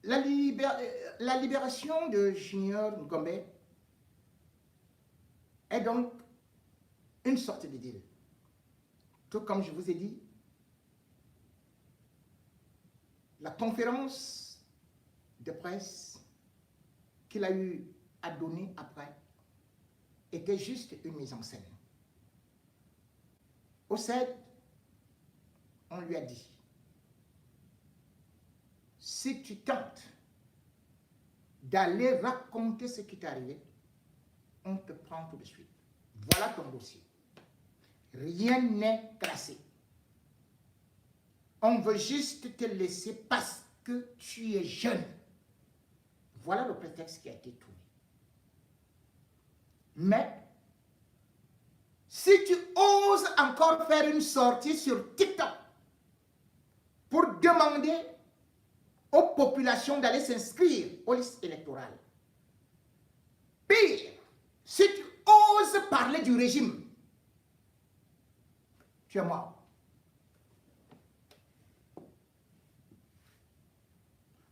la libération de Junior Ngombe est donc une sorte de deal. Tout comme je vous ai dit, la conférence de presse qu'il a eu à donner après était juste une mise en scène. Au CED, on lui a dit, si tu tentes d'aller raconter ce qui t'est arrivé, on te prend tout de suite. Voilà ton dossier. Rien n'est classé. On veut juste te laisser parce que tu es jeune. Voilà le prétexte qui a été trouvé. Mais, si tu oses encore faire une sortie sur TikTok pour demander aux populations d'aller s'inscrire aux listes électorales, pire, si tu oses parler du régime, tu es mort.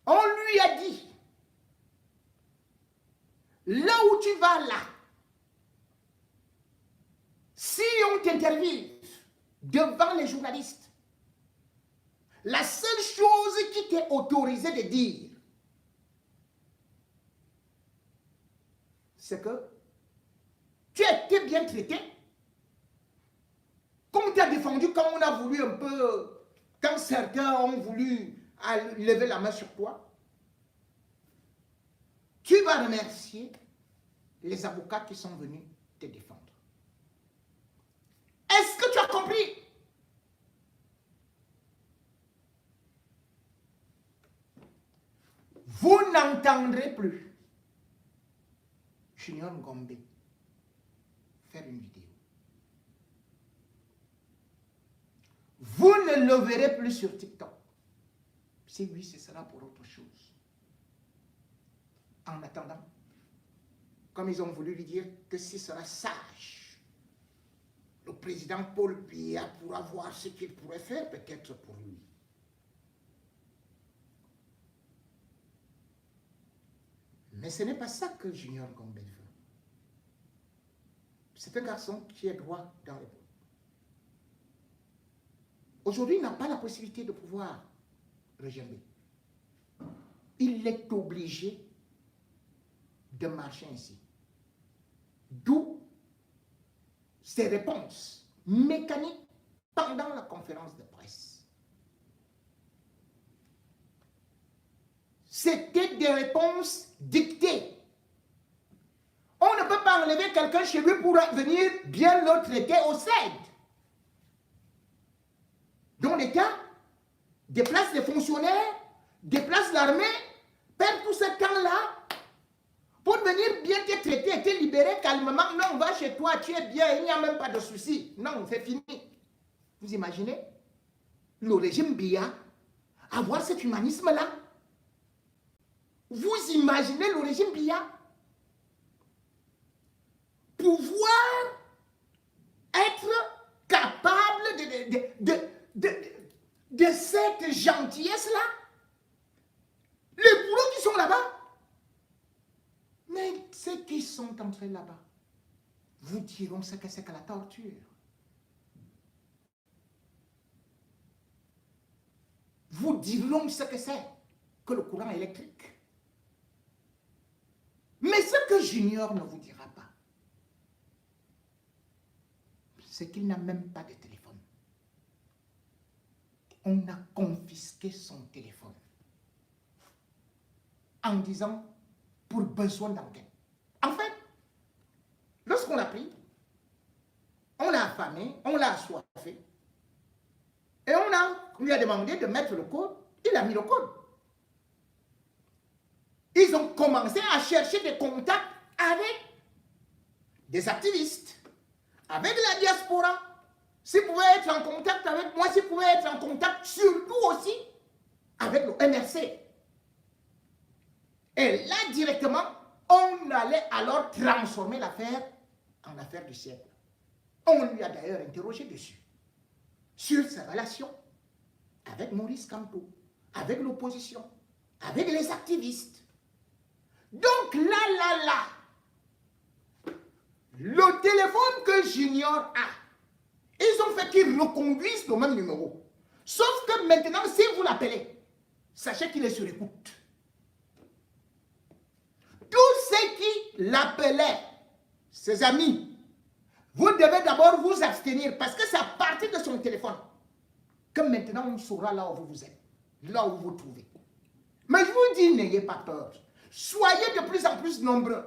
On lui a dit, là où tu vas là, si on t'interviewe devant les journalistes, la seule chose qui t'est autorisé de dire, c'est que tu as été bien traité, comme tu as défendu quand on a voulu un peu, quand certains ont voulu lever la main sur toi. Tu vas remercier les avocats qui sont venus te défendre. Est-ce que tu as compris? Vous n'entendrez plus Junior Ngombe faire une vidéo. Vous ne le verrez plus sur TikTok. Si oui, ce sera pour autre chose. En attendant, comme ils ont voulu lui dire que ce sera sage, le président Paul Biya pourra voir ce qu'il pourrait faire peut-être pour lui. Mais ce n'est pas ça que Junior Ngombe veut. C'est un garçon qui est droit dans les bottes. Aujourd'hui, il n'a pas la possibilité de pouvoir regermer. Il est obligé de marcher ainsi. D'où ses réponses mécaniques pendant la conférence de presse. C'était des réponses dictées. On ne peut pas enlever quelqu'un chez lui pour venir bien le traiter au CED. Donc l'État déplace les fonctionnaires, déplace l'armée, perd tout ce temps-là pour venir bien te traiter et te libérer calmement. Non, va chez toi, tu es bien, il n'y a même pas de souci. Non, c'est fini. Vous imaginez le régime Biya avoir cet humanisme-là? Vous imaginez le régime Biya pouvoir être capable de cette gentillesse-là? Les boulots qui sont là-bas. Mais ceux qui sont entrés là-bas vous diront ce que c'est que la torture. Vous diront ce que c'est que le courant électrique. Mais ce que Junior ne vous dira pas, c'est qu'il n'a même pas de téléphone. On a confisqué son téléphone en disant pour besoin d'enquête. En fait, lorsqu'on l'a pris, on l'a affamé, on l'a assoiffé et on lui a demandé de mettre le code, il a mis le code. Ils ont commencé à chercher des contacts avec des activistes, avec la diaspora. S'ils pouvaient être en contact avec moi, s'ils pouvaient être en contact surtout aussi avec le MRC. Et là, directement, on allait alors transformer l'affaire en affaire du siècle. On lui a d'ailleurs interrogé dessus, sur sa relation avec Maurice Kamto, avec l'opposition, avec les activistes. Donc là, le téléphone que Junior a, ils ont fait qu'ils reconduisent le même numéro. Sauf que maintenant, si vous l'appelez, sachez qu'il est sur écoute. Tous ceux qui l'appelaient, ses amis, vous devez d'abord vous abstenir parce que c'est à partir de son téléphone que maintenant on saura là où vous êtes, là où vous vous trouvez. Mais je vous dis, n'ayez pas peur. Soyez de plus en plus nombreux.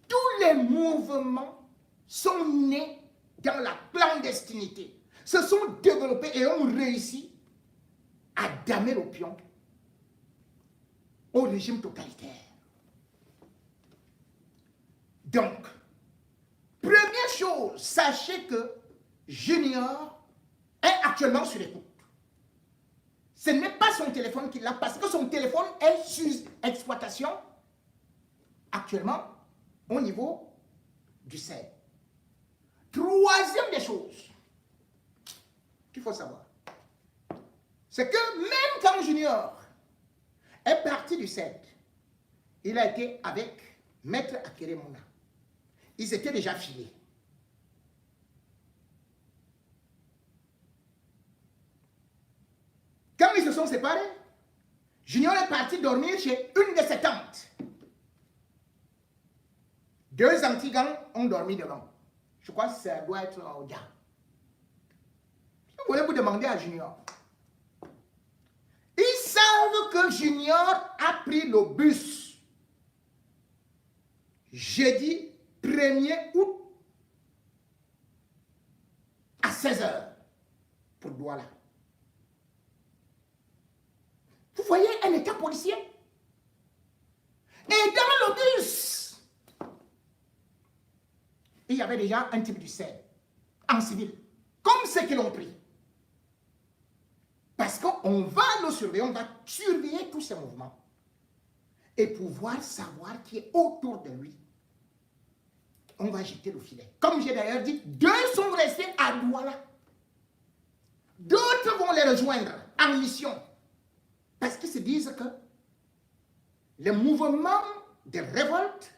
Tous les mouvements sont nés dans la clandestinité, se sont développés et ont réussi à damer l'opium au régime totalitaire. Donc, première chose, sachez que Junior est actuellement sur écoute. Ce n'est pas son téléphone qui l'a, parce que son téléphone est sous exploitation actuellement au niveau du CED. Troisième des choses qu'il faut savoir, c'est que même quand Junior est parti du CED, il a été avec Maître Akeremouna. Ils étaient déjà filés. Quand ils se sont séparés, Junior est parti dormir chez une de ses tantes. Deux antigans ont dormi devant. Je crois que ça doit être au diable. Vous voulez vous demander à Junior. Ils savent que Junior a pris le bus jeudi 1er août à 16h pour Douala. Vous voyez un état policier. Et dans le bus, il y avait déjà un type du CED en civil, comme ceux qui l'ont pris. Parce qu'on va le surveiller, on va surveiller tous ses mouvements et pouvoir savoir qui est autour de lui. On va jeter le filet. Comme j'ai d'ailleurs dit, 2 sont restés à Douala. D'autres vont les rejoindre en mission. Parce qu'ils se disent que les mouvements de révolte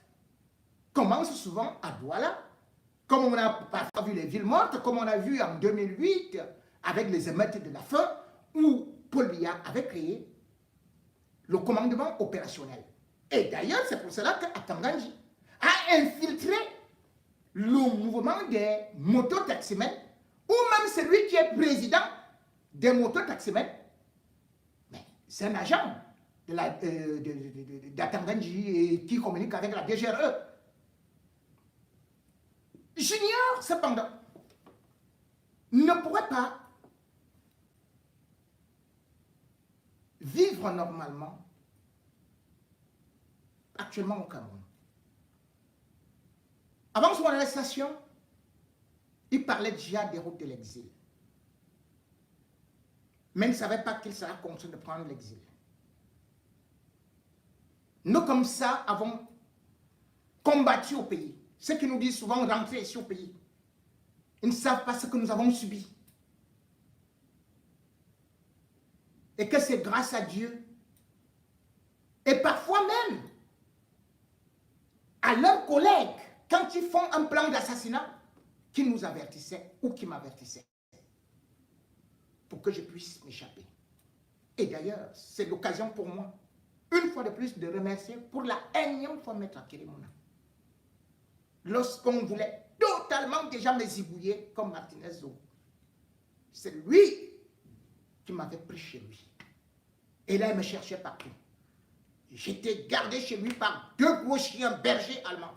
commencent souvent à Douala, comme on a parfois vu les villes mortes, comme on a vu en 2008 avec les émeutes de la faim, où Paul Biya avait créé le commandement opérationnel. Et d'ailleurs, c'est pour cela qu'Atanganji a infiltré le mouvement des mototaximens, ou même celui qui est président des mototaximens. Mais c'est un agent d'Atanganji qui communique avec la DGRE. Junior, cependant, ne pourrait pas vivre normalement actuellement au Cameroun. Avant son arrestation, il parlait déjà des routes de l'exil. Mais il ne savait pas qu'il serait contraint de prendre l'exil. Nous, comme ça, avons combattu au pays. Ceux qui nous disent souvent rentrer ici au pays, ils ne savent pas ce que nous avons subi. Et que c'est grâce à Dieu. Et parfois même, à leurs collègues, quand ils font un plan d'assassinat, qui nous avertissaient ou qui m'avertissaient pour que je puisse m'échapper. Et d'ailleurs, c'est l'occasion pour moi, une fois de plus, de remercier pour la énième fois Maître Akeremouna. Lorsqu'on voulait totalement déjà me zigouiller comme Martinez Zo, c'est lui qui m'avait pris chez lui. Et là, il me cherchait partout. J'étais gardé chez lui par 2 gros chiens bergers allemands.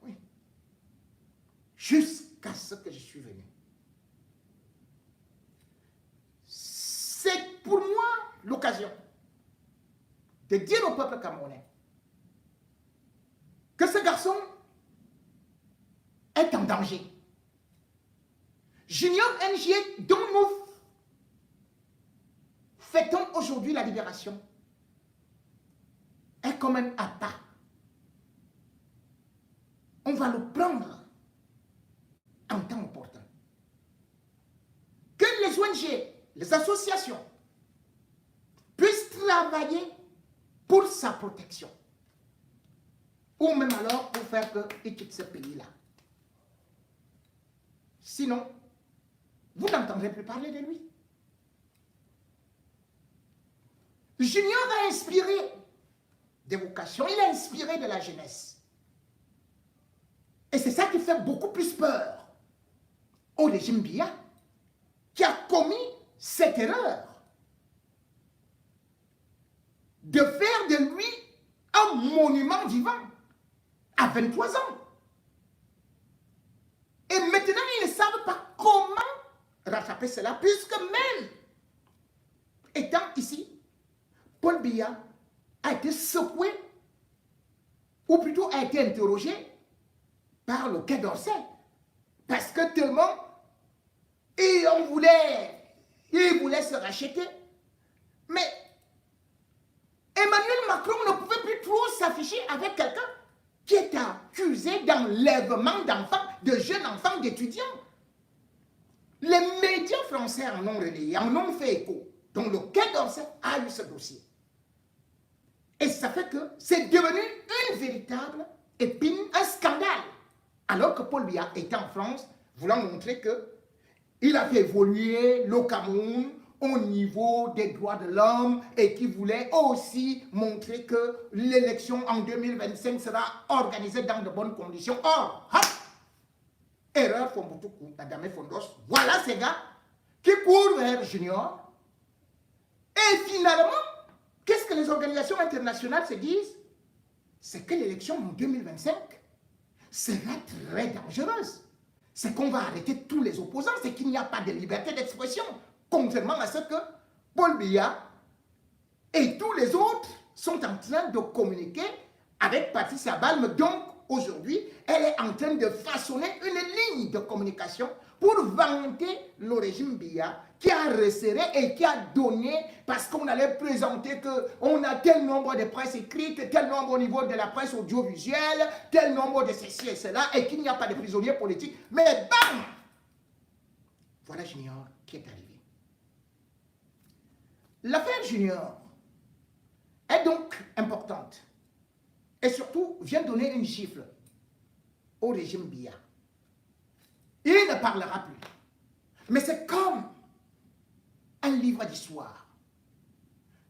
Oui. Jusqu'à ce que je suis venu. C'est pour moi l'occasion de dire au peuple camerounais que ce garçon est en danger. Junior NG, dont nous fêtons aujourd'hui la libération, est comme un appât. On va le prendre en temps opportun. Que les ONG, les associations, travailler pour sa protection. Ou même alors pour faire qu'il quitte ce pays-là. Sinon, vous n'entendrez plus parler de lui. Junior a inspiré des vocations, il a inspiré de la jeunesse. Et c'est ça qui fait beaucoup plus peur au régime Biya, qui a commis cette erreur de faire de lui un monument vivant à 23 ans. Et maintenant, ils ne savent pas comment rattraper cela, puisque même étant ici, Paul Biya a été secoué, ou plutôt a été interrogé par le Quai d'Orsay. Parce que tellement, il voulait se racheter. Mais Emmanuel Macron ne pouvait plus trop s'afficher avec quelqu'un qui est accusé d'enlèvement d'enfants, de jeunes enfants, d'étudiants. Les médias français en ont relayé, en ont fait écho. Donc le Quai d'Orsay a eu ce dossier. Et ça fait que c'est devenu une véritable épine, un scandale. Alors que Paul Biya était en France, voulant montrer qu'il a fait évoluer le Cameroun au niveau des droits de l'homme et qui voulait aussi montrer que l'élection en 2025 sera organisée dans de bonnes conditions. Or, hop, erreur Fombutuku, Madame Fondos, voilà ces gars qui courent vers Junior. Et finalement, qu'est-ce que les organisations internationales se disent? C'est que l'élection en 2025 sera très dangereuse. C'est qu'on va arrêter tous les opposants, c'est qu'il n'y a pas de liberté d'expression, contrairement à ce que Paul Biya et tous les autres sont en train de communiquer avec Patricia Balme. Donc, aujourd'hui, elle est en train de façonner une ligne de communication pour vanter le régime Biya qui a resserré et qui a donné, parce qu'on allait présenter qu'on a tel nombre de presse écrite, tel nombre au niveau de la presse audiovisuelle, tel nombre de ceci et cela, et qu'il n'y a pas de prisonniers politiques. Mais bam! Voilà Junior qui est arrivé. L'affaire Junior est donc importante et surtout vient donner une gifle au régime Biya. Il ne parlera plus. Mais c'est comme un livre d'histoire.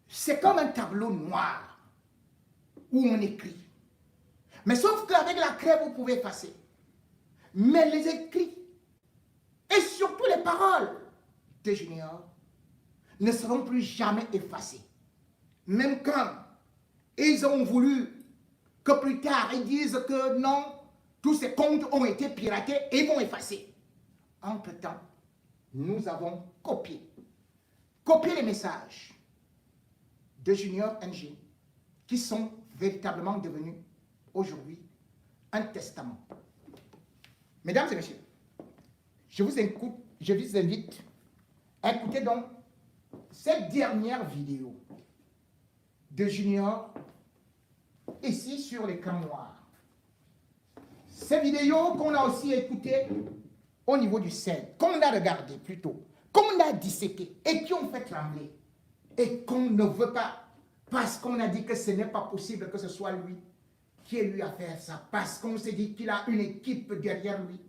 C'est comme un tableau noir où on écrit. Mais sauf qu'avec la craie, vous pouvez effacer. Mais les écrits et surtout les paroles de Junior ne seront plus jamais effacés. Même quand ils ont voulu que plus tard ils disent que non, tous ces comptes ont été piratés et vont effacer. Entre-temps, nous avons copié les messages de Junior NG qui sont véritablement devenus aujourd'hui un testament. Mesdames et messieurs, je vous invite à écouter donc cette dernière vidéo de Junior ici sur l'écran noir. Ces vidéos qu'on a aussi écoutées au niveau du scène, qu'on a regardé plutôt, qu'on a disséqué et qui ont fait trembler et qu'on ne veut pas parce qu'on a dit que ce n'est pas possible que ce soit lui qui ait eu à faire ça, parce qu'on s'est dit qu'il a une équipe derrière lui.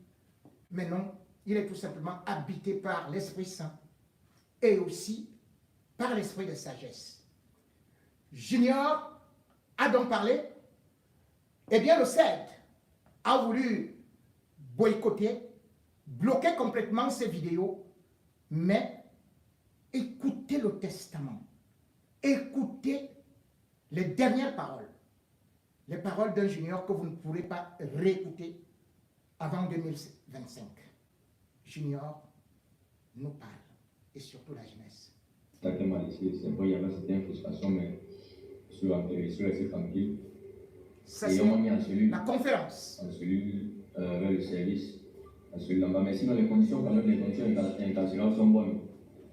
Mais non, il est tout simplement habité par l'Esprit Saint et aussi par l'esprit de sagesse. Junior a donc parlé, eh bien le CED a voulu boycotter, bloquer complètement ces vidéos, mais écoutez le testament, écoutez les dernières paroles, les paroles d'un Junior que vous ne pourrez pas réécouter avant 2025. Junior nous parle, et surtout la jeunesse. C'est vrai, il y avait certaines frustrations, mais je suis resté tranquille. Ça, c'est la conférence. En celui vers le service, en celui là-bas. Mais sinon, les conditions, quand même, les conditions incarcérales sont bonnes.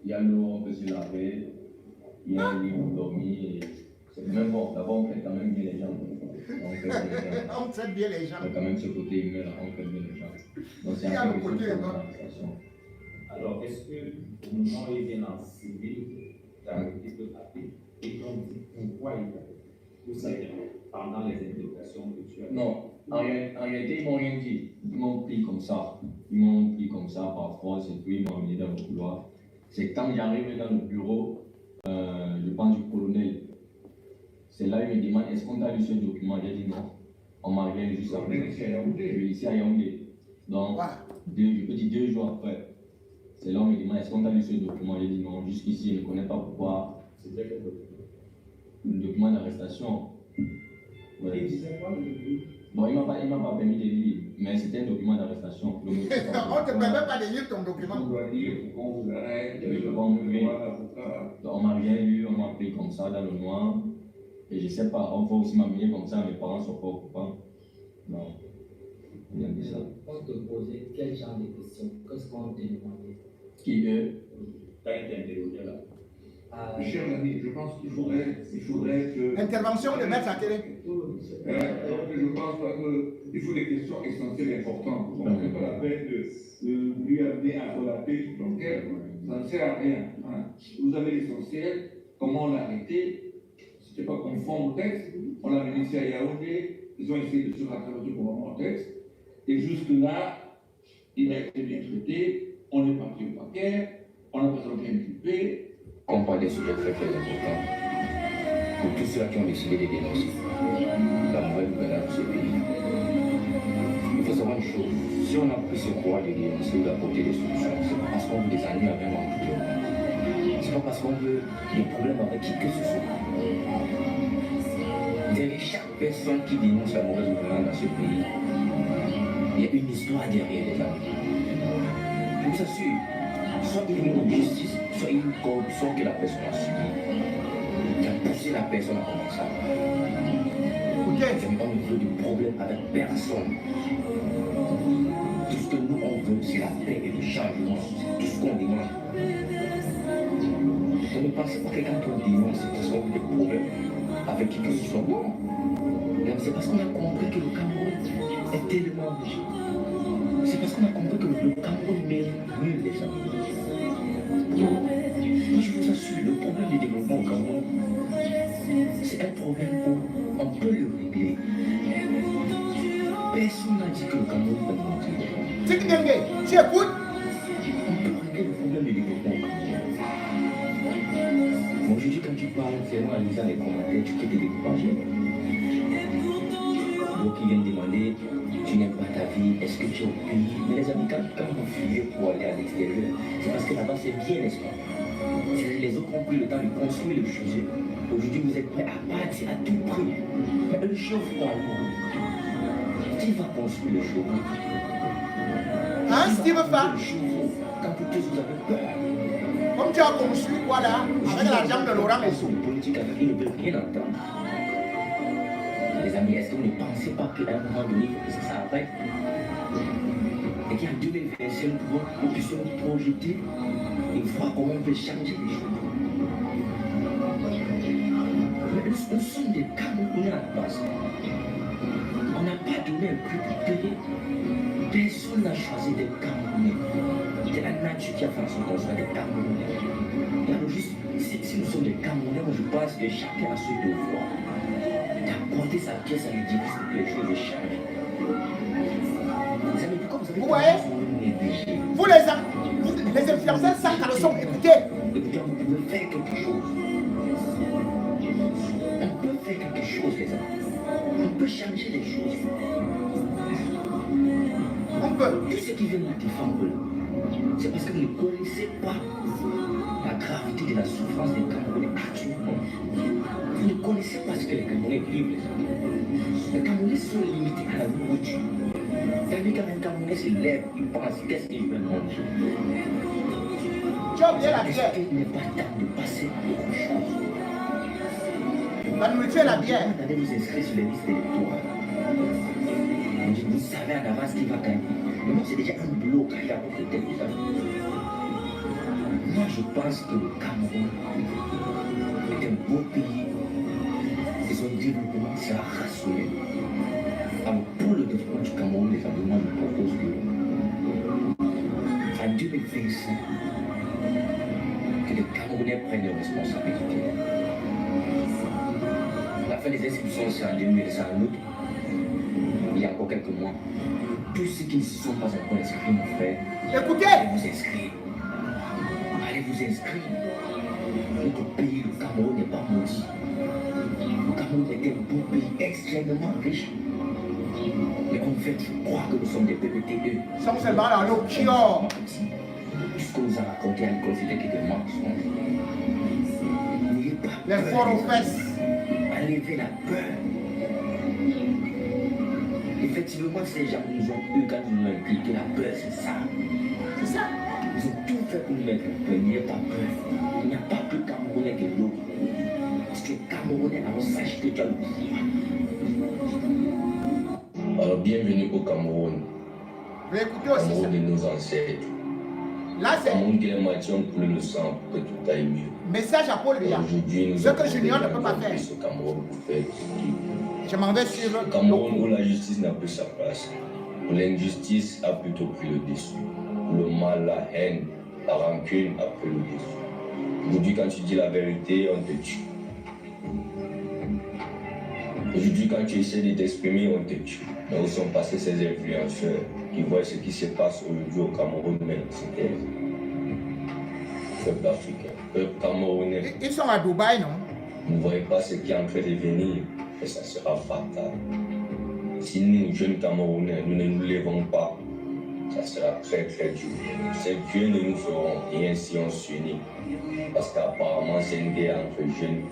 Il y a l'eau, on peut se laver, il y a un lit pour dormir. C'est quand même bon. D'abord, on traite quand même bien les gens. On traite bien les gens. On a quand même ce côté humain là, on traite bien les gens. Donc, c'est un peu une situation. Alors, est-ce que au moment où il vient en civil, tu as arrêté de taper? Et donc, pourquoi vous savez, pendant les interrogations que tu as... Non, en réalité, ils m'ont rien dit. Ils m'ont pris comme ça. Ils m'ont pris comme ça par force et puis ils m'ont amené dans le couloir. C'est quand j'arrive dans le bureau, je pense du colonel. C'est là qu'il me demande est-ce qu'on t'a lu ce document? J'ai dit non. On m'a rien juste après. Je suis ici à Yaoundé. Donc, je peux dire 2 jours après. C'est là qu'on me demande est-ce qu'on t'a lu ce document? J'ai dit non. Jusqu'ici, je ne connais pas pourquoi. C'était quel document? Le document d'arrestation. Ouais. Et il disait quoi le document? Bon, il ne m'a pas permis de lire, mais c'était un document d'arrestation. On ne te permet pas de lire ton document. On doit dire pourquoi on vous arrête, On m'a rien lu, on m'a pris comme ça dans le noir. Et je ne sais pas, on va aussi m'amener comme ça, mes parents ne sont pas au courant. Non. Il a dit ça. On te posait quel genre de questions? Qu'est-ce qu'on te demandait? Qui eux? Tu as été interrogé là. Chers amis, je pense qu'il faudrait que... Intervention de maître Akere. Je pense qu'il faut des questions essentielles et importantes. On ne fait pas la peine de lui amener à relater sur l'enquête. Ça ne sert à rien. Hein. Vous avez l'essentiel, comment on l'a arrêté. C'était pas conforme au texte. On l'a amené ici à Yaoundé. Ils ont essayé de se rattraper pour le texte. Et jusque-là, il a été bien traité. On est parti au paquet. On a présenté un QP. On parle des sujets très très importants pour tous ceux qui ont décidé de dénoncer la mauvaise gouvernance de ce pays. Il faut savoir une chose, si on a pris ce courage de dénoncer ou d'apporter des solutions, c'est pas parce qu'on veut des ennuis avec un tout. C'est pas parce qu'on veut des problèmes avec qui que ce soit. Derrière chaque personne qui dénonce la mauvaise gouvernance dans ce pays, il y a une histoire derrière les amis. Je vous assure, soit il y a une justice, soit une corruption que la personne a subie, qui a poussé la personne à commencer. On ne veut de problème avec personne. Tout ce que nous on veut, c'est la paix et le changement. C'est tout ce qu'on demande. On ne pense pas que quand on dénonce, c'est qu'on a des problèmes avec qui que ce soit. Non. C'est parce qu'on a compris que le Cameroun est tellement riche. C'est parce qu'on a compris que le Cameroun mérite mieux les gens. Moi, je vous assure, le problème du développement au Cameroun, c'est un problème où on peut le régler. Personne n'a dit que le Cameroun peut monter. C'est qui Dengue, tu écoutes? On peut régler le problème du développement au Cameroun. Bon, aujourd'hui, quand tu parles, c'est moi en lisant les commentaires, tu peux te décourager. Donc, ils viennent demander, tu n'aimes pas ta vie, est-ce que tu es au pays? Mais les amis, quand vous fuyez pour aller à l'extérieur, c'est parce que là-bas c'est bien, n'est-ce pas? Les autres ont pris le temps de construire le sujet. Aujourd'hui, vous êtes prêts à partir à tout prix. Mais le chauffeur, qui va construire le chauffeur? Hein, Steve Fa? Quand vous avez peur. Comme tu as construit quoi là? Avec l'argent de Laurent Messou. Les politiques avec qui ne veulent rien entendre. Les amis, est-ce que vous ne pensez pas qu'à un moment donné, il faut que ça s'arrête? Et qu'en 2025, nous puissions nous projeter et voir comment on peut changer les choses. Mais nous sommes des Camerounais à la base. On n'a pas donné un prix pour payer. Personne n'a choisi des Camerounais. C'est la nature qui a fait en sorte qu'on soit des Camerounais. Et alors juste, si nous sommes des Camerounais, moi je pense que chacun a ce devoir d'apporter sa pièce à l'édifice pour que les choses changent. Les amis, pourquoi vous avez négligé? Vous les influenceurs sans caleçon, écoutez. Écoutez, on peut faire quelque chose. On peut faire quelque chose, les amis. On peut changer les choses. On peut. Tous ceux qui viennent nous défendre, c'est parce que vous ne connaissez pas la gravité de la souffrance des Camerounais actuellement. Vous ne connaissez pas ce que les Camerounais vivent, les amis. Les Camerounais sont limités à la nourriture. C'est-à-dire quand un Camerounais se lève, il pense qu'est-ce qu'il veut manger. Tu as oublié la bière. Il n'est pas temps de passer à autre chose. La nourriture et la bière. Vous allez vous inscrire sur les listes électorales. Vous savez en avance qui va gagner. Mais moi, c'est déjà un bloc à votre tête, vous savez. Moi, je pense que le Cameroun est un beau pays et son développement sera rassuré. Alors, pour le développement du Cameroun, les amis, moi, je propose que en 2025, que les Camerounais prennent des responsabilités. fait les inscriptions aussi en 2000, en août, il y a encore quelques mois. Tous ceux qui ne se sont pas encore inscrits, mon frère, Écoutez, allez vous inscrire. Allez vous inscrire. Notre pays, le Cameroun, n'est pas maudit. Le Cameroun est un beau pays extrêmement riche. Mais en fait, je crois que nous sommes des PPTE. ça c'est mal à l'eau qui or. Tout ce qu'on nous a raconté à l'école, c'était que des mensonges. N'ayez pas Les peur. forts aux fesses. Enlevez la peur. Effectivement, ces gens nous ont eu quand ils nous ont impliqué la peur, c'est ça. C'est ça. Ils ont tout fait pour nous mettre la peur. N'ayez pas peur. Il n'y a pas plus Camerounais que l'autre. Parce que Camerounais, alors sache que tu as le pouvoir. Alors, bienvenue au Cameroun. Vous écoutez aussi ça. Cameroun de nos ancêtres. Là, c'est Cameroun que les moitiés ont coulé le sang pour que tout aille mieux. message à Paul Biya. Aujourd'hui, nous Ce que Junior ne peut pas faire. ce Cameroun pour faire Je m'en vais suivre. le Cameroun où la justice n'a plus sa place. Où l'injustice a plutôt pris le dessus. Où le mal, la haine, la rancune a pris le dessus. Aujourd'hui, quand tu dis la vérité, on te tue. Aujourd'hui, quand tu essaies de t'exprimer, on te tue. Mais où sont passés ces influenceurs qui voient ce qui se passe aujourd'hui au Cameroun, mais c'était peuple africain, peuple camerounais. Ils sont à Dubaï, non? Vous ne voyez pas ce qui est en train de venir, et ça sera fatal. Si nous, jeunes Camerounais, nous ne nous lèvons pas, ça sera très très dur. Ces Dieu ne nous feront rien si on s'unit. Parce qu'apparemment, c'est une guerre entre jeunes.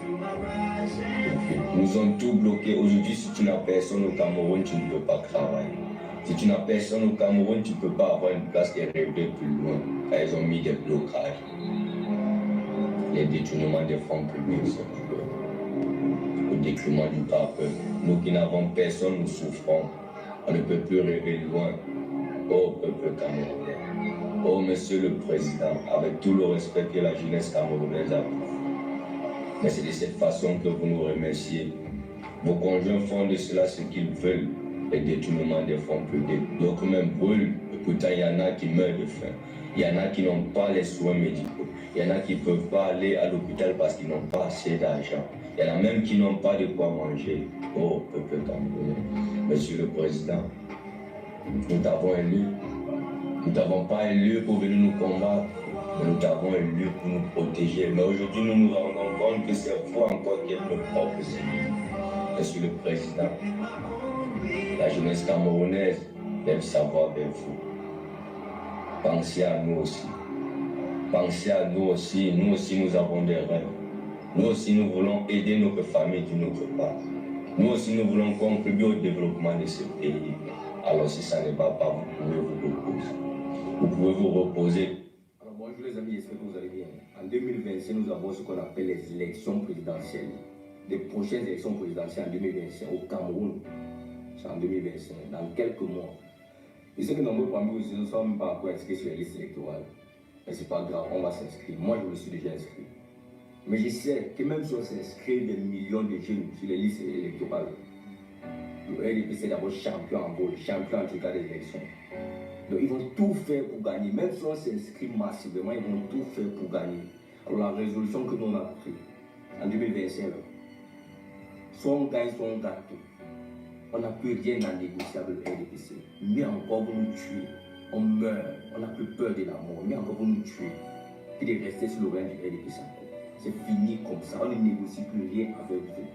Nous ont tout bloqué. Aujourd'hui, si tu n'as personne au Cameroun, tu ne peux pas travailler. Si tu n'as personne au Cameroun, tu ne peux pas avoir une place et rêver plus loin. Car ils ont mis des blocages. Les détournements des fonds publics, c'est plus loin. Au détriment du peuple. Nous qui n'avons personne, nous souffrons. On ne peut plus rêver loin. Oh, peuple camerounais. Oh, monsieur le président, avec tout le respect que la jeunesse camerounaise a pour vous. Mais c'est de cette façon que vous nous remerciez. Vos conjoints font de cela ce qu'ils veulent, les détournements des fonds publics. D'autres même brûlent, et pourtant il y en a qui meurent de faim. Il y en a qui n'ont pas les soins médicaux. Il y en a qui ne peuvent pas aller à l'hôpital parce qu'ils n'ont pas assez d'argent. Il y en a même qui n'ont pas de quoi manger. Oh, peuple camerounais. Monsieur le président, nous t'avons élu. Nous t'avons pas élu pour venir nous combattre, mais nous t'avons élu pour nous protéger. Mais aujourd'hui, nous nous rendons compte que c'est vous encore qui êtes nos propres ennemis. Monsieur le président, la jeunesse camerounaise lève sa voix vers vous. Pensez à nous aussi. Pensez à nous aussi. Nous aussi, nous avons des rêves. Nous aussi, nous voulons aider notre famille d'une autre part. Nous aussi, nous voulons contribuer au développement de ce pays. Alors, si ça ne va pas, vous pouvez vous reposer. Vous pouvez vous reposer. Alors, bonjour les amis, j'espère que vous allez bien. En 2025, nous avons ce qu'on appelle les élections présidentielles. Les prochaines élections présidentielles en 2025 au Cameroun. C'est en 2025, dans quelques mois. Je sais que nombreux parmi vous ne sont même pas encore inscrits sur les listes électorales. Mais c'est pas grave, on va s'inscrire. Moi, je me suis déjà inscrit. Mais je sais que même si on s'inscrit des millions de jeunes sur les listes électorales, le RDP c'est d'abord champion en vol, champion en tout cas des élections. Donc ils vont tout faire pour gagner. Même si on s'inscrit massivement, ils vont tout faire pour gagner. Alors la résolution que nous on a prise en 2025, soit on gagne, soit on gagne tout. On n'a plus rien à négocier avec le RDPC. Mais encore vous nous tuez. On meurt, on n'a plus peur de la mort. Mais encore vous nous tuez. Puis de rester sur le règne du RDPC. C'est fini comme ça. On ne négocie plus rien avec vous.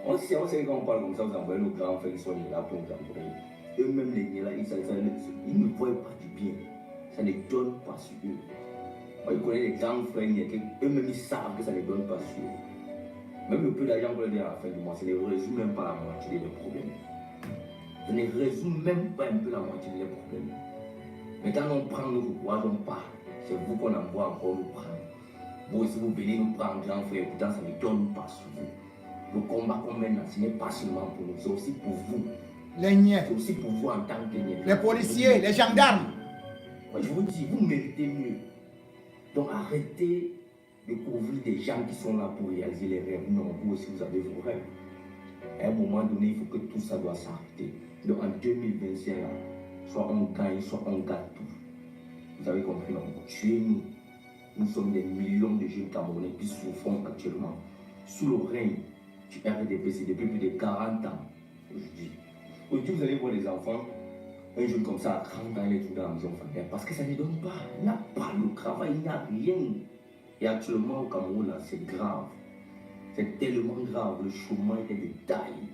On sait quand on parle comme ça, vous envoyez nos grands frères qui sont là pour nous envoyer. Eux-mêmes, les là, ils ne voient pas du bien. Ça ne donne pas sur eux. Moi, je connais les grands frères, eux-mêmes, ils savent que ça ne donne pas sur eux. Même le peu d'argent qu'on leur donne à la fin du mois, ça ne résout même pas la moitié des problèmes. Ça ne résout même pas un peu la moitié des problèmes. Mais quand on prend notre courage, on part. C'est vous qu'on envoie encore nous prendre. Vous aussi, vous venez nous prendre, grand frère, pourtant ça ne donne pas sur vous. Le combat qu'on mène, ce n'est pas seulement pour nous, c'est aussi pour vous. Les niais, C'est aussi pour vous en tant que niais. les policiers, les gendarmes. Moi, je vous dis, vous méritez mieux. Donc arrêtez de couvrir des gens qui sont là pour réaliser les rêves. Non, vous aussi, vous avez vos rêves. À un moment donné, il faut que tout ça doit s'arrêter. Donc en 2025, soit on gagne, soit on gagne tout. Vous avez compris, non? Tuez-nous. Nous sommes des millions de jeunes Camerounais qui souffrent actuellement sous le règne du RDPC depuis plus de 40 ans. Aujourd'hui, vous allez voir les enfants, un jeune comme ça, à 30 ans, il est tout dans la maison familiale. Parce que ça ne donne pas. Il n'y a pas le travail, il n'y a rien. Et actuellement, au Cameroun, là, c'est grave. C'est tellement grave. Le chômage est de taille.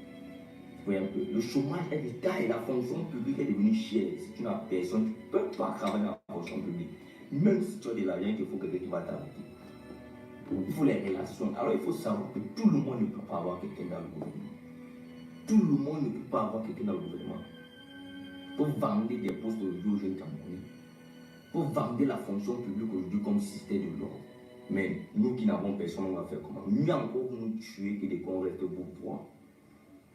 Vous voyez un peu. Le chômage est de taille. La fonction publique est devenue chère. Si tu n'as personne, tu ne peux pas travailler dans la fonction publique. Même si tu as de l'argent, il faut quelqu'un qui va t'arrêter. Il faut les relations. Alors il faut savoir que tout le monde ne peut pas avoir quelqu'un dans le gouvernement. Tout le monde ne peut pas avoir quelqu'un dans le gouvernement. Il faut vendre des postes aujourd'hui aux jeunes Camerounais. Il faut vendre la fonction publique aujourd'hui comme système de l'ordre. Mais nous qui n'avons personne, on va faire comment? Mieux encore nous tuer que des qu'on reste pour pouvoir.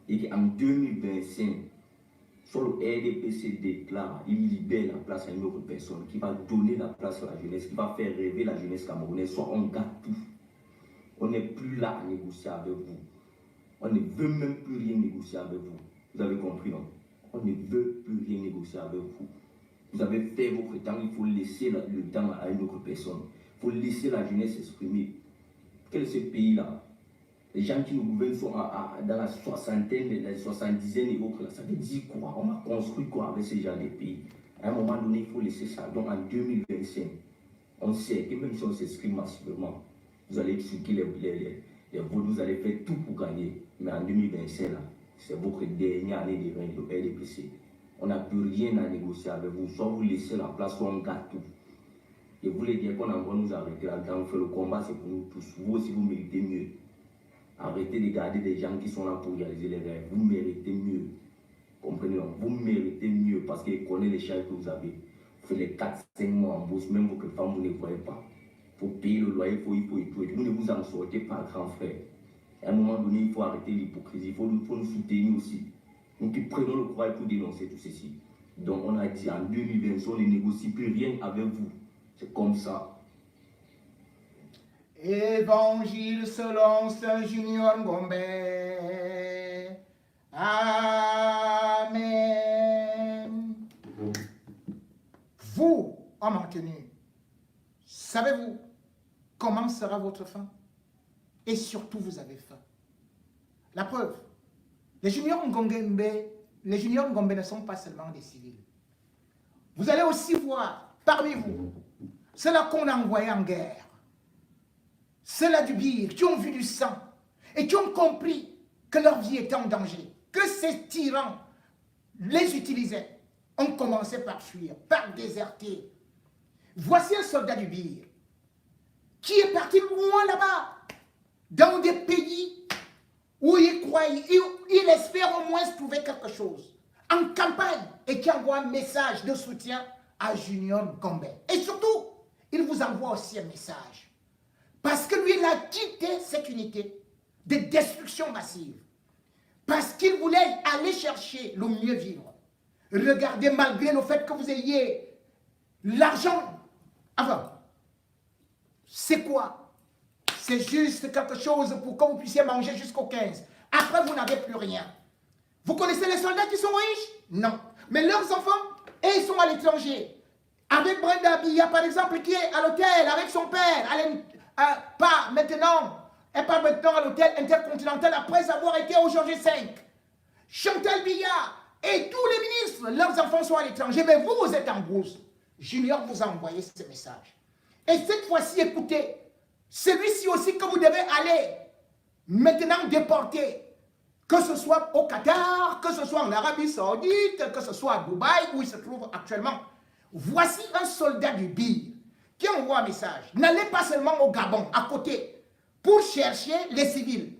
Et qu'en 2025, sur le RDPC déclare, il libère la place à une autre personne qui va donner la place à la jeunesse, qui va faire rêver la jeunesse camerounaise. Soit on garde tout. On n'est plus là à négocier avec vous. On ne veut même plus rien négocier avec vous. Vous avez compris, non? On ne veut plus rien négocier avec vous. Vous avez fait votre temps, il faut laisser le temps à une autre personne. Il faut laisser la jeunesse s'exprimer. Quel est ce pays-là? Les gens qui nous gouvernent sont dans la soixantaine, la soixantizaine et autres. Là. Ça veut dire quoi? On a construit quoi avec ces gens des pays? À un moment donné, il faut laisser ça. Donc en 2025, on sait que même si on s'exprime massivement, vous allez expliquer les votes, vous allez faire tout pour gagner. Mais en 2025, là, c'est votre dernière année de règne de RDPC. On n'a plus rien à négocier avec vous. Soit vous laissez la place, soit on garde tout. Et vous voulez dire qu'on envoie nous arrêter là-dedans, on fait le combat, c'est pour nous tous. Vous aussi, vous méritez mieux. Arrêtez de garder des gens qui sont là pour réaliser les rêves. Vous méritez mieux. Comprenez? Vous méritez mieux parce qu'ils connaissent les charges que vous avez. Vous faites les 4-5 mois en bourse, même votre femme, vous ne voyez pas. Il faut payer le loyer, il faut et tout. Vous ne vous en sortez pas, grand frère. À un moment donné, il faut arrêter l'hypocrisie. Il faut nous soutenir aussi. Nous qui prenons le courage pour dénoncer tout ceci. Donc on a dit en 2020, on ne négocie plus rien avec vous. C'est comme ça. Évangile selon Saint Junior Ngombe. Amen. Vous, hommes en tenue, savez-vous comment sera votre fin? Et surtout, vous avez faim. La preuve, les juniors Ngombe ne sont pas seulement des civils. Vous allez aussi voir parmi vous ceux-là qu'on a envoyés en guerre. Ceux-là du Bir, qui ont vu du sang et qui ont compris que leur vie était en danger, que ces tyrans les utilisaient, ont commencé par fuir, par déserter. Voici un soldat du Bir qui est parti loin là-bas, dans des pays où il croyait, il espère au moins trouver quelque chose, en campagne, et qui envoie un message de soutien à Junior Ngombe. Et surtout, il vous envoie aussi un message. Parce que lui, il a quitté cette unité de destruction massive. Parce qu'il voulait aller chercher le mieux vivre. Regardez, malgré le fait que vous ayez l'argent. Enfin, c'est quoi? C'est juste quelque chose pour que vous puissiez manger jusqu'au 15. Après, vous n'avez plus rien. Vous connaissez les soldats qui sont riches? Non. Mais leurs enfants, et ils sont à l'étranger. Avec Brenda Bia, par exemple, qui est à l'hôtel avec son père. Pas maintenant à l'hôtel intercontinental après avoir été au Georges V. Chantal Biya et tous les ministres, leurs enfants sont à l'étranger, mais vous, vous êtes en brousse. Junior vous a envoyé ce message. Et cette fois-ci, écoutez, celui-ci aussi que vous devez aller maintenant déporter, que ce soit au Qatar, que ce soit en Arabie Saoudite, que ce soit à Dubaï, où il se trouve actuellement. Voici un soldat du Bir qui envoie un message. N'allez pas seulement au Gabon, à côté, pour chercher les civils.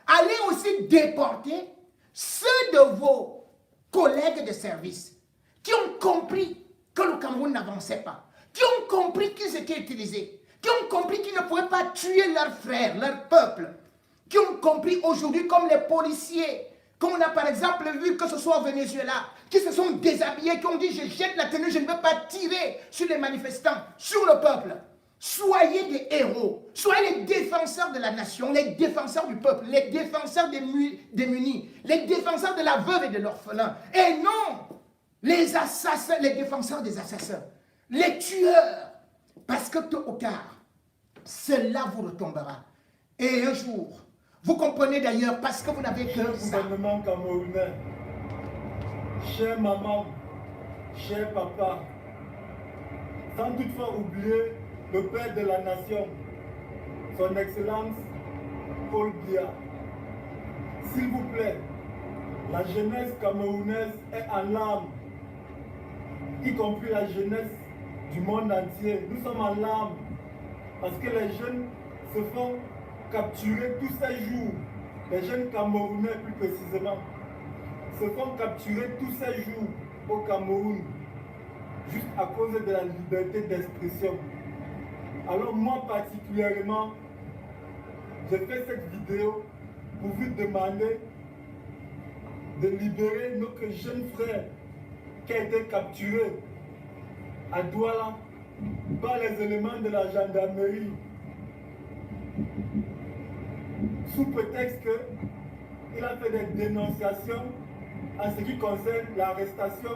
Allez aussi déporter ceux de vos collègues de service qui ont compris que le Cameroun n'avançait pas, qui ont compris qu'ils étaient utilisés, qui ont compris qu'ils ne pouvaient pas tuer leurs frères, leur peuple, qui ont compris aujourd'hui comme les policiers qu'on a par exemple vu que ce soit au Venezuela, qui se sont déshabillés, qui ont dit je jette la tenue, je ne veux pas tirer sur les manifestants, sur le peuple. Soyez des héros, soyez les défenseurs de la nation, les défenseurs du peuple, les défenseurs des démunis, les défenseurs de la veuve et de l'orphelin. Et non, les assassins, les défenseurs des assassins, les tueurs. Parce que tôt ou tard, cela vous retombera. Et un jour, Vous comprenez d'ailleurs, parce que vous n'avez Cher que ça. gouvernement camerounais, chère maman, cher papa, sans toutefois oublier le père de la nation, son Excellence Paul Biya. S'il vous plaît, la jeunesse camerounaise est en larmes, y compris la jeunesse du monde entier. Nous sommes en larmes parce que les jeunes se font capturer tous ces jours. Les jeunes Camerounais plus précisément se font capturer tous ces jours au Cameroun juste à cause de la liberté d'expression. Alors moi particulièrement, j'ai fait cette vidéo pour vous demander de libérer notre jeune frère qui a été capturé à Douala par les éléments de la gendarmerie sous prétexte qu'il a fait des dénonciations en ce qui concerne l'arrestation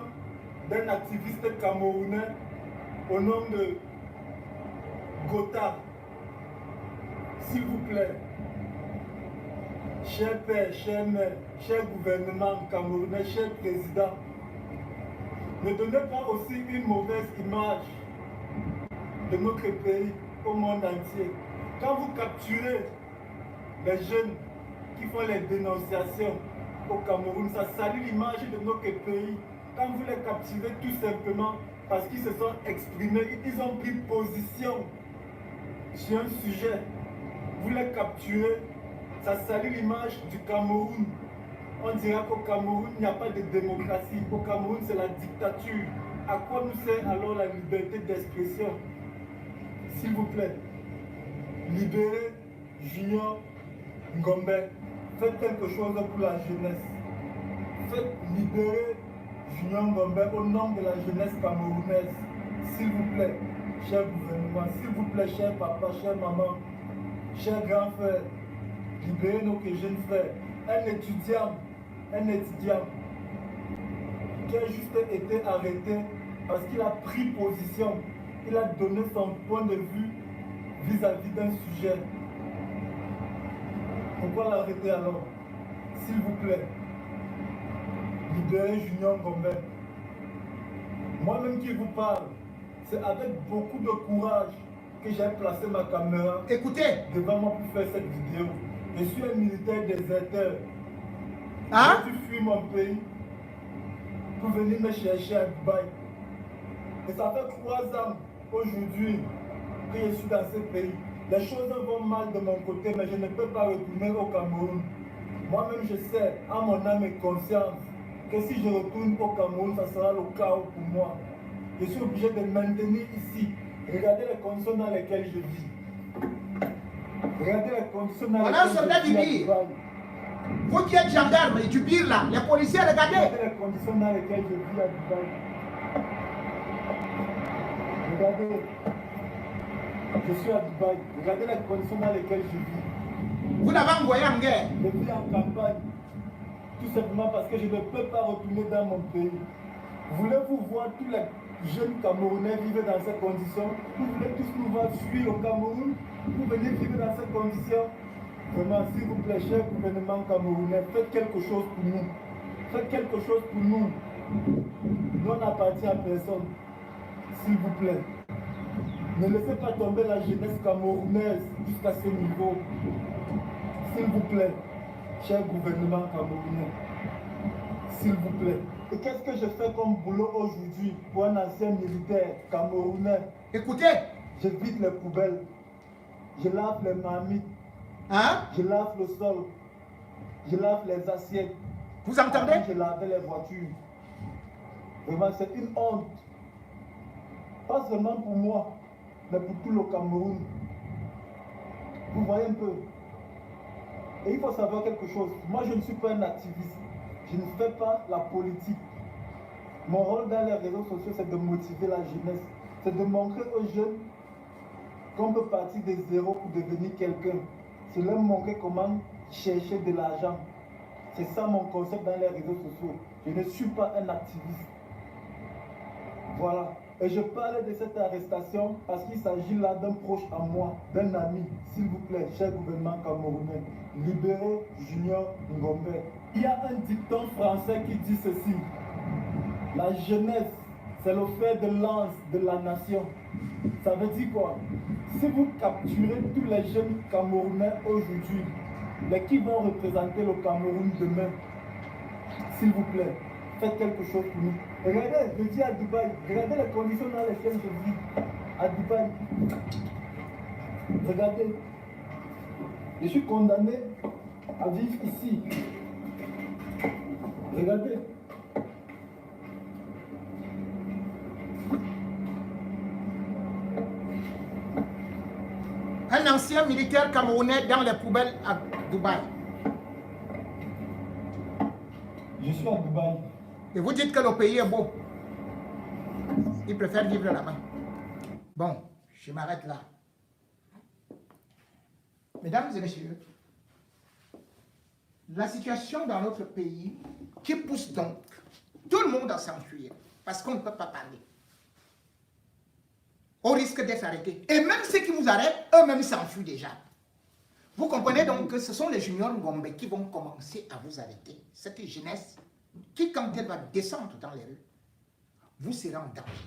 d'un activiste camerounais au nom de Gotha. S'il vous plaît, cher père, cher mère, cher gouvernement camerounais, cher président, ne donnez pas aussi une mauvaise image de notre pays au monde entier. Quand vous capturez les jeunes qui font les dénonciations au Cameroun, ça salue l'image de notre pays. Quand vous les capturez tout simplement parce qu'ils se sont exprimés, ils ont pris position sur un sujet, vous les capturez, ça salue l'image du Cameroun. On dira qu'au Cameroun, il n'y a pas de démocratie. Au Cameroun, c'est la dictature. À quoi nous sert alors la liberté d'expression? S'il vous plaît, libérez Junior Ngombe. Faites quelque chose pour la jeunesse. Faites libérer Junior Ngombe au nom de la jeunesse camerounaise. S'il vous plaît, cher gouvernement, s'il vous plaît, cher papa, cher maman, cher grand frère, libérez nos jeunes frères. Un étudiant qui a juste été arrêté parce qu'il a pris position, il a donné son point de vue vis-à-vis d'un sujet. Pourquoi l'arrêter alors? S'il vous plaît, libérez Junior Ngombe. Moi-même qui vous parle, c'est avec beaucoup de courage que j'ai placé ma caméra Écoutez, devant moi pour faire cette vidéo. Je suis un militaire déserteur. hein? J'ai dû fuir mon pays pour venir me chercher à Dubaï. Et ça fait 3 ans aujourd'hui que je suis dans ce pays. Les choses vont mal de mon côté, mais je ne peux pas retourner au Cameroun. Moi-même, je sais, à mon âme et conscience, que si je retourne au Cameroun, ça sera le chaos pour moi. Je suis obligé de me maintenir ici. Regardez les conditions dans lesquelles je vis. Regardez les conditions dans Voilà un lesquelles soldat je vis du à Bire. Dubaï. Vous qui êtes gendarme et du Bire là, les policiers, regardez. Regardez les conditions dans lesquelles je vis à Dubaï. Regardez. Je suis à Dubaï. Regardez les conditions dans lesquelles je vis. Vous n'avez envoyé en guerre. Je vis en campagne. Tout simplement parce que je ne peux pas retourner dans mon pays. Voulez-vous voir tous les jeunes Camerounais vivre dans ces conditions? Vous voulez tous nous voir fuir au Cameroun? Vous venez vivre dans ces conditions? Vraiment, s'il vous plaît, cher gouvernement camerounais, faites quelque chose pour nous. Faites quelque chose pour nous. Nous, on n'appartient à personne. S'il vous plaît. Ne laissez pas tomber la jeunesse camerounaise jusqu'à ce niveau. S'il vous plaît, cher gouvernement camerounais. S'il vous plaît. Et qu'est-ce que je fais comme boulot aujourd'hui pour un ancien militaire camerounais? Écoutez, Je vide les poubelles. Je lave les marmites. hein? Je lave le sol. Je lave les assiettes. Vous entendez? Avant, je lavais les voitures. Vraiment, c'est une honte. Pas seulement pour moi, mais pour tout le Cameroun. Vous voyez un peu. Et il faut savoir quelque chose. Moi, je ne suis pas un activiste. Je ne fais pas la politique. Mon rôle dans les réseaux sociaux, c'est de motiver la jeunesse. C'est de montrer aux jeunes qu'on peut partir de zéro pour devenir quelqu'un. C'est leur montrer comment chercher de l'argent. C'est ça mon concept dans les réseaux sociaux. Je ne suis pas un activiste. Voilà. Et je parle de cette arrestation parce qu'il s'agit là d'un proche à moi, d'un ami. S'il vous plaît, cher gouvernement camerounais, libérez Junior Ngombe. Il y a un dicton français qui dit ceci. La jeunesse, c'est le fer de lance de la nation. Ça veut dire quoi? Si vous capturez tous les jeunes Camerounais aujourd'hui, mais qui vont représenter le Cameroun demain, s'il vous plaît, faites quelque chose pour nous. Regardez, je dis à Dubaï, regardez les conditions dans lesquelles je vis à Dubaï. Regardez, je suis condamné à vivre ici. Regardez. Un ancien militaire camerounais dans les poubelles à Dubaï. Je suis à Dubaï. Et vous dites que le pays est beau. Il préfère vivre là-bas. Bon, je m'arrête là. Mesdames et messieurs, la situation dans notre pays qui pousse donc tout le monde à s'enfuir parce qu'on ne peut pas parler. Au risque d'être arrêté. Et même ceux qui nous arrêtent, eux-mêmes s'enfuient déjà. Vous comprenez donc que ce sont les juniors Ngombe qui vont commencer à vous arrêter. Cette jeunesse qui, quand elle va descendre dans les rues, vous serez en danger.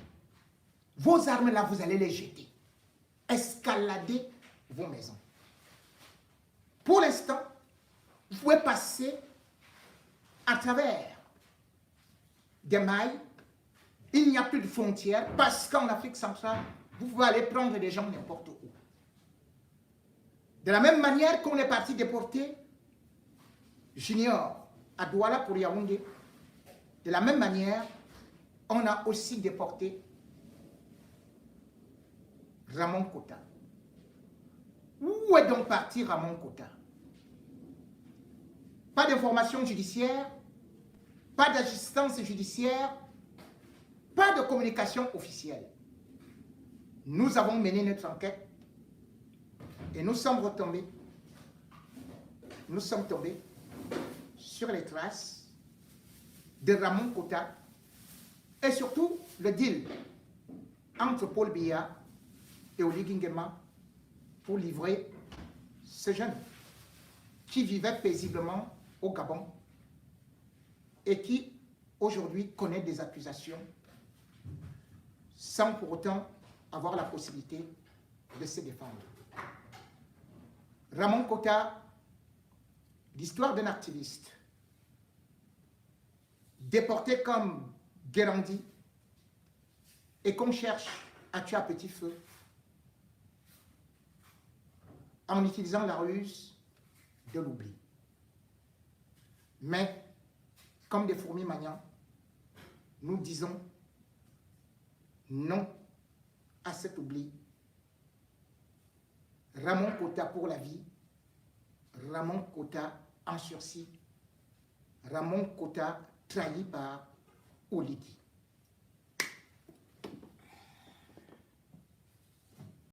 Vos armes là, vous allez les jeter. Escalader vos maisons. Pour l'instant, vous pouvez passer à travers des mailles. Il n'y a plus de frontières parce qu'en Afrique centrale, vous pouvez aller prendre des gens n'importe où. De la même manière qu'on est parti déporter Junior à Douala pour Yaoundé, de la même manière, on a aussi déporté Ramon Kota. Où est donc parti Ramon Kota? Pas d'information judiciaire, pas d'assistance judiciaire, pas de communication officielle. Nous avons mené notre enquête et nous sommes tombés sur les traces de Ramon Kota et surtout le deal entre Paul Biya et Oligui Nguema pour livrer ce jeune qui vivait paisiblement au Gabon et qui aujourd'hui connaît des accusations sans pour autant avoir la possibilité de se défendre. Ramon Kota, l'histoire d'un activiste déporté comme Guérandi et qu'on cherche à tuer à petit feu en utilisant la ruse de l'oubli. Mais, comme des fourmis maniants, nous disons non à cet oubli. Ramon Kota pour la vie, Ramon Kota en sursis, Ramon Kota trahi par Oligui.